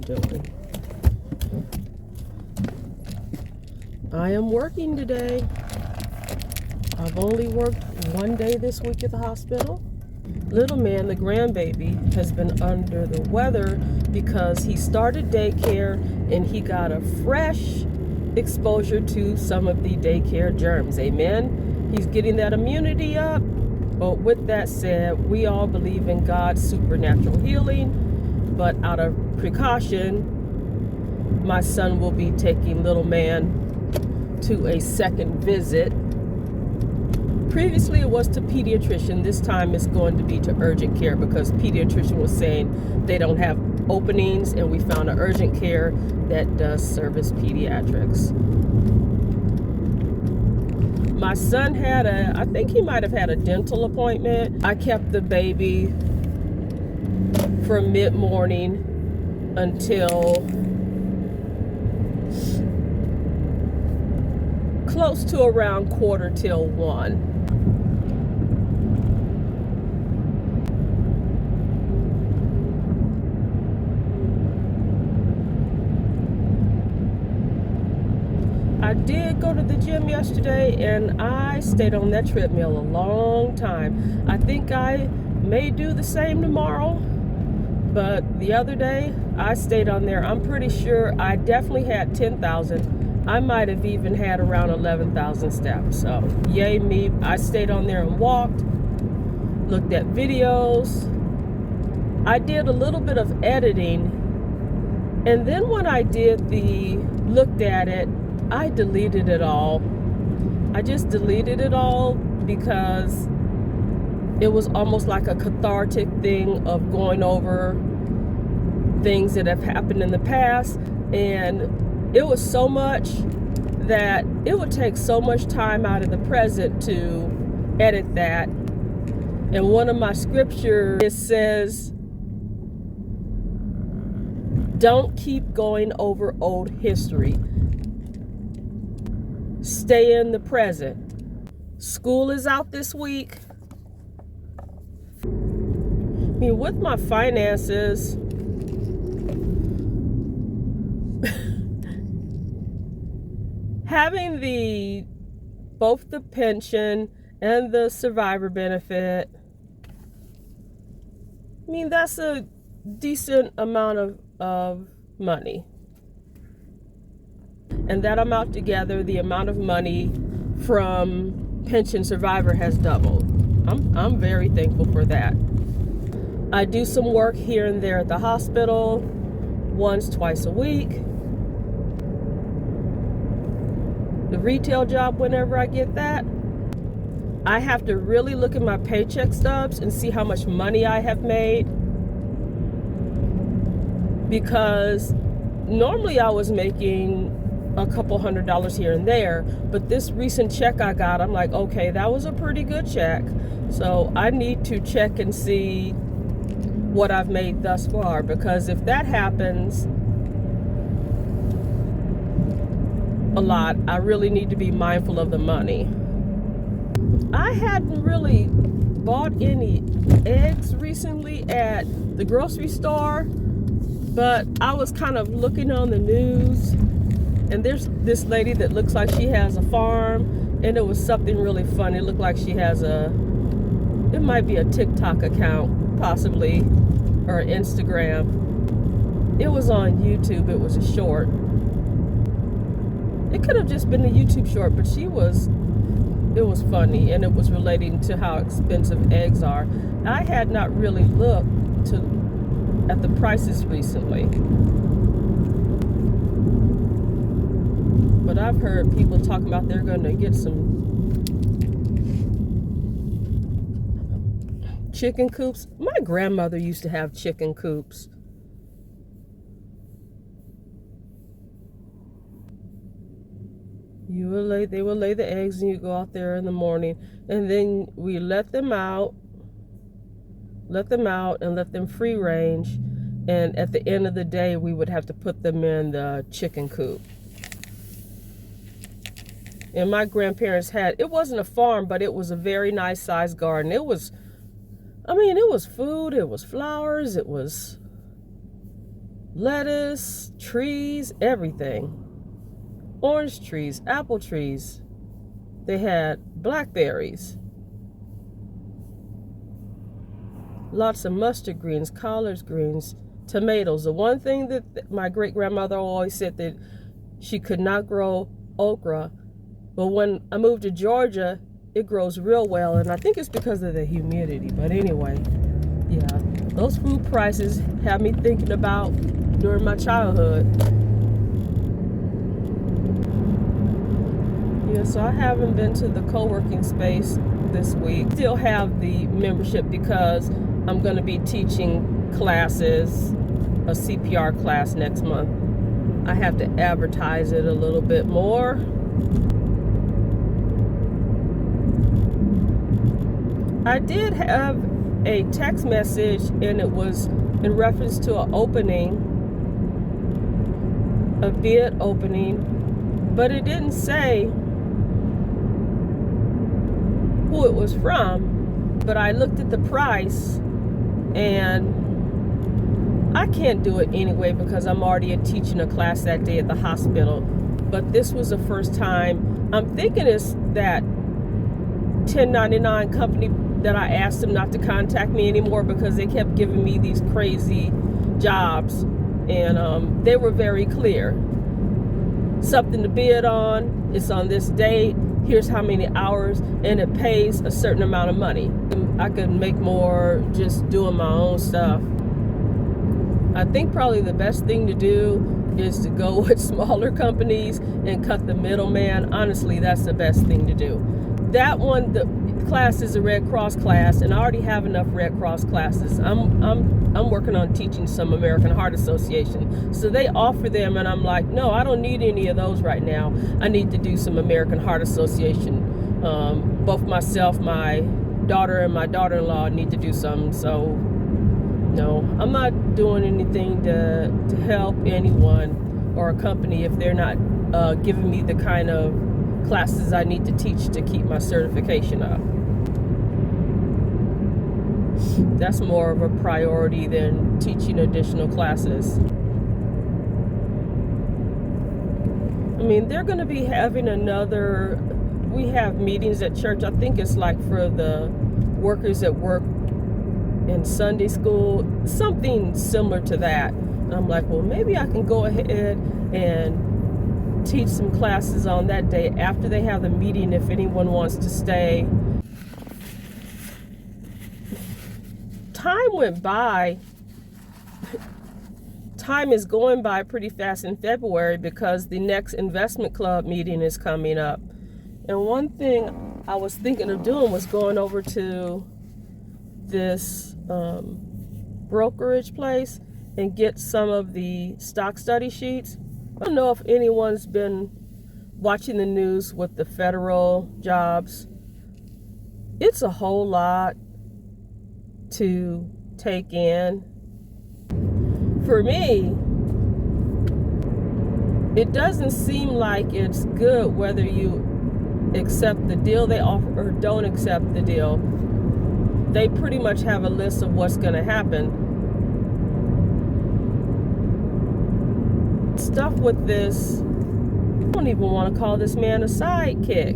doing. I am working today. I've only worked one day this week at the hospital. Little man, the grandbaby, has been under the weather because he started daycare and he got a fresh exposure to some of the daycare germs. Amen. He's getting that immunity up. But with that said, we all believe in God's supernatural healing. But out of precaution, my son will be taking little man to a second visit. Previously it was to pediatrician. This time it's going to be to urgent care because pediatrician was saying they don't have openings, and we found an urgent care that does service pediatrics. My son had I think he might have had a dental appointment. I kept the baby from mid-morning until close to around 1:45. I did go to the gym yesterday and I stayed on that treadmill a long time. I think I may do the same tomorrow, but the other day I stayed on there. I'm pretty sure I definitely had 10,000. I might have even had around 11,000 steps. So yay me. I stayed on there and walked, looked at videos. I did a little bit of editing, and then when I looked at it, I deleted it all. I just deleted it all because it was almost like a cathartic thing of going over things that have happened in the past, and it was so much that it would take so much time out of the present to edit that. And one of my scriptures, it says, don't keep going over old history. Stay in the present. School is out this week. I mean, with my finances, having both the pension and the survivor benefit, I mean, that's a decent amount of money. And that amount together, the amount of money from pension survivor has doubled. I'm very thankful for that. I do some work here and there at the hospital, twice a week. The retail job, whenever I get that, I have to really look at my paycheck stubs and see how much money I have made, because normally I was making a couple $100s here and there, but this recent check I got, I'm like, okay, that was a pretty good check. So I need to check and see what I've made thus far, because if that happens a lot, I really need to be mindful of the money. I hadn't really bought any eggs recently at the grocery store, but I was kind of looking on the news, and there's this lady that looks like she has a farm, and it was something really funny. It looked like she has it might be a TikTok account, possibly, or Instagram. It was on YouTube. It was a short. It could have just been a YouTube short, but it was funny, and it was relating to how expensive eggs are. I had not really looked at the prices recently, but I've heard people talking about they're going to get some chicken coops. My grandmother used to have chicken coops. They will lay the eggs, and you go out there in the morning, and then we let them out and let them free range, and at the end of the day we would have to put them in the chicken coop. And my grandparents it wasn't a farm, but it was a very nice sized garden. It was food, it was flowers, it was lettuce, trees, everything. Orange trees, apple trees. They had blackberries. Lots of mustard greens, collard greens, tomatoes. The one thing that my great-grandmother always said that she could not grow okra. But when I moved to Georgia, it grows real well, and I think it's because of the humidity. But anyway, yeah, those food prices have me thinking about during my childhood. Yeah, so I haven't been to the co-working space this week. Still have the membership because I'm going to be teaching classes, a CPR class next month. I have to advertise it a little bit more. I did have a text message, and it was in reference to an opening, a bid opening, but it didn't say who it was from. But I looked at the price, and I can't do it anyway because I'm already teaching a class that day at the hospital. But this was the first time. I'm thinking it's that 1099 company that I asked them not to contact me anymore because they kept giving me these crazy jobs, and they were very clear. Something to bid on, it's on this date, here's how many hours, and it pays a certain amount of money. I could make more just doing my own stuff. I think probably the best thing to do is to go with smaller companies and cut the middleman. Honestly, that's the best thing to do. That one, the class is a Red Cross class, and I already have enough Red Cross classes. I'm working on teaching some American Heart Association. So they offer them, and I'm like, no, I don't need any of those right now. I need to do some American Heart Association. Both myself, my daughter, and my daughter-in-law need to do some. So no, I'm not doing anything to help anyone or a company if they're not giving me the kind of classes I need to teach to keep my certification up. That's more of a priority than teaching additional classes. I mean, they're going to be having we have meetings at church. I think it's like for the workers that work in Sunday school, something similar to that. And I'm like, well, maybe I can go ahead and teach some classes on that day after they have the meeting if anyone wants to stay. Time went by. Time is going by pretty fast in February because the next investment club meeting is coming up. And one thing I was thinking of doing was going over to this brokerage place and get some of the stock study sheets. I don't know if anyone's been watching the news with the federal jobs. It's a whole lot to take in. For me, it doesn't seem like it's good whether you accept the deal they offer or don't accept the deal. They pretty much have a list of what's going to happen. Stuff with this, I don't even want to call this man a sidekick.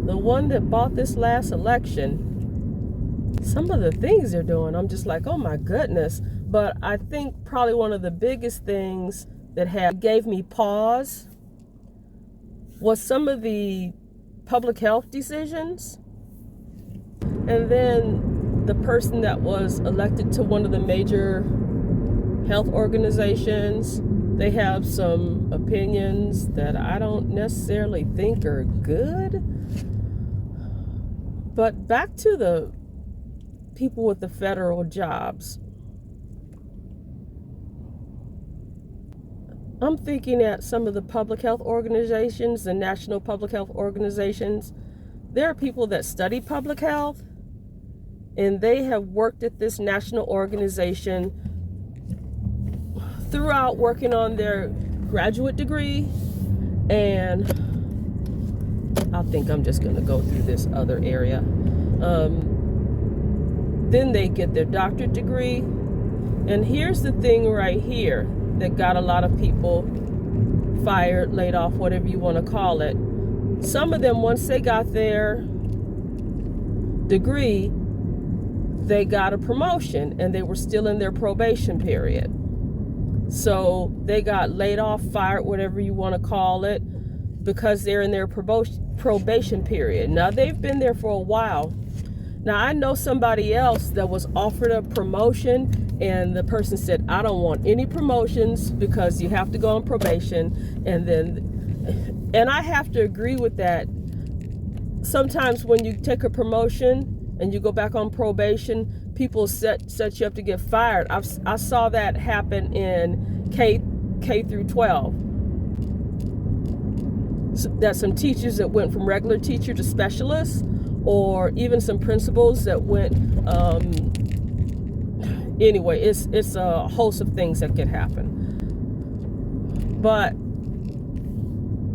The one that bought this last election, some of the things they're doing, I'm just like, oh my goodness. But I think probably one of the biggest things that gave me pause was some of the public health decisions. And then the person that was elected to one of the major health organizations, they have some opinions that I don't necessarily think are good. But back to the people with the federal jobs. I'm thinking at some of the public health organizations, the national public health organizations, there are people that study public health, and they have worked at this national organization throughout working on their graduate degree. And I think I'm just going to go through this other area. Then they get their doctorate degree, And here's the thing right here that got a lot of people fired, laid off, whatever you want to call it. Some of them, once they got their degree, they got a promotion and they were still in their probation period. So they got laid off, fired, whatever you want to call it, because they're in their probation period. Now, they've been there for a while. Now, I know somebody else that was offered a promotion and the person said, I don't want any promotions because you have to go on probation. And I have to agree with that. Sometimes when you take a promotion and you go back on probation, people set you up to get fired. I saw that happen in K through 12. So that's some teachers that went from regular teacher to specialist, or even some principals that went. Anyway, it's a host of things that can happen. But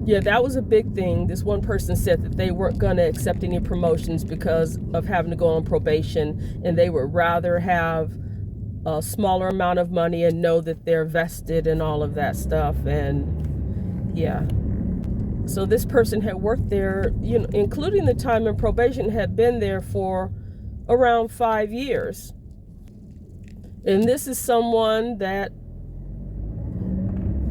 yeah, that was a big thing. This one person said that they weren't going to accept any promotions because of having to go on probation, and they would rather have a smaller amount of money and know that they're vested and all of that stuff. And yeah, so this person had worked there, including the time in probation, had been there for around 5 years. And this is someone that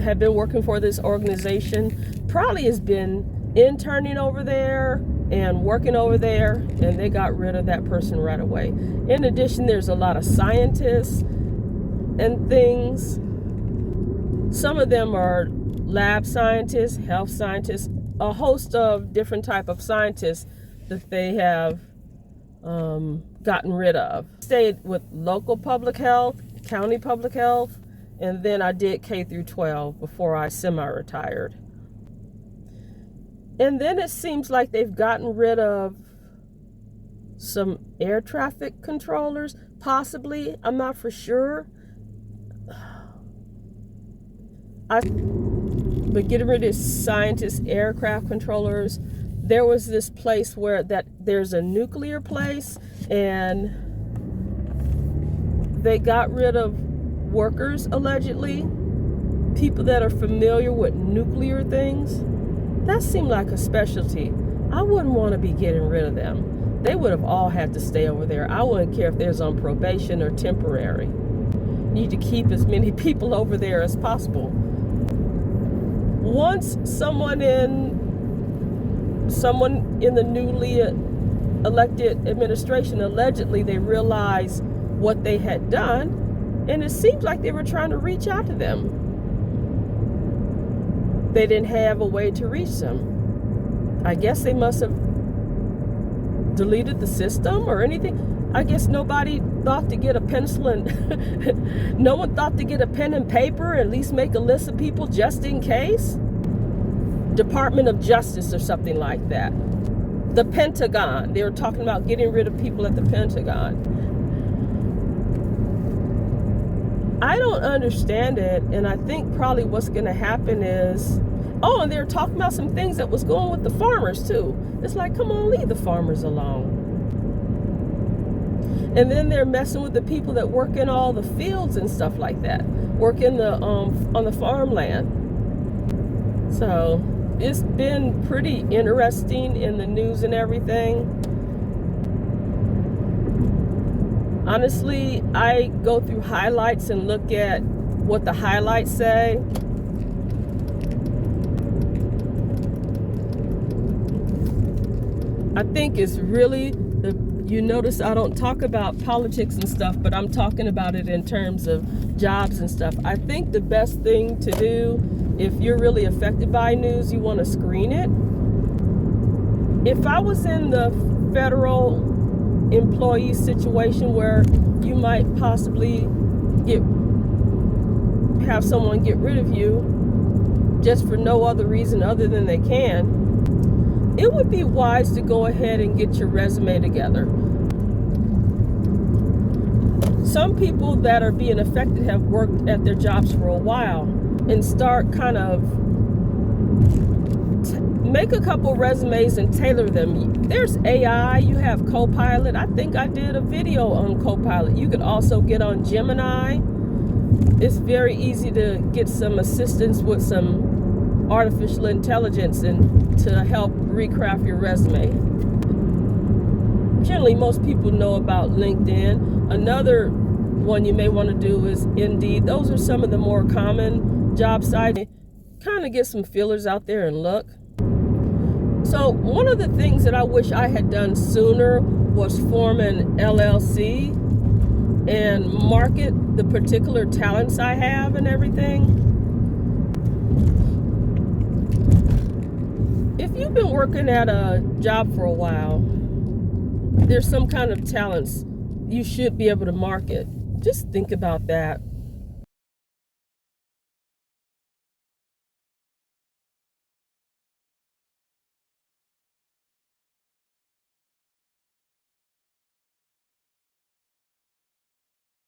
had been working for this organization, probably has been interning over there and working over there, and they got rid of that person right away. In addition, there's a lot of scientists and things. Some of them are lab scientists, health scientists, a host of different type of scientists that they have gotten rid of. Stayed with local public health, county public health, and then I did K through 12 before I semi-retired. And then it seems like they've gotten rid of some air traffic controllers, possibly. I'm not for sure. But getting rid of scientists, aircraft controllers. There was this place where there's a nuclear place, and they got rid of workers, allegedly, people that are familiar with nuclear things. That seemed like a specialty. I wouldn't want to be getting rid of them. They would have all had to stay over there. I wouldn't care if there's on probation or temporary. Need to keep as many people over there as possible. Once someone in the newly elected administration, allegedly, they realized what they had done, and it seems like they were trying to reach out to them. They didn't have a way to reach them. I guess they must have deleted the system or anything. I guess nobody thought to get a pencil and no one thought to get a pen and paper, at least make a list of people just in case. Department of Justice or something like that. The Pentagon. They were talking about getting rid of people at the Pentagon. I don't understand it, and I think probably what's going to happen is, and they were talking about some things that was going with the farmers too. It's like, come on, leave the farmers alone. And then they're messing with the people that work in all the fields and stuff like that, work in the on the farmland. So it's been pretty interesting in the news and everything. Honestly, I go through highlights and look at what the highlights say. I think it's really, you notice I don't talk about politics and stuff, but I'm talking about it in terms of jobs and stuff. I think the best thing to do, if you're really affected by news, you want to screen it. If I was in the federal employee situation where you might possibly have someone get rid of you just for no other reason other than they can, it would be wise to go ahead and get your resume together. Some people that are being affected have worked at their jobs for a while, and start kind of make a couple resumes and tailor them. There's AI, you have Copilot. I think I did a video on Copilot. You could also get on Gemini it's very easy to get some assistance with some artificial intelligence and to help recraft your resume. Generally, most people know about LinkedIn. Another one you may want to do is Indeed. Those are some of the more common job sites. Kind of get some feelers out there and look. So one of the things that I wish I had done sooner was form an LLC and market the particular talents I have and everything. If you've been working at a job for a while, there's some kind of talents you should be able to market. Just think about that.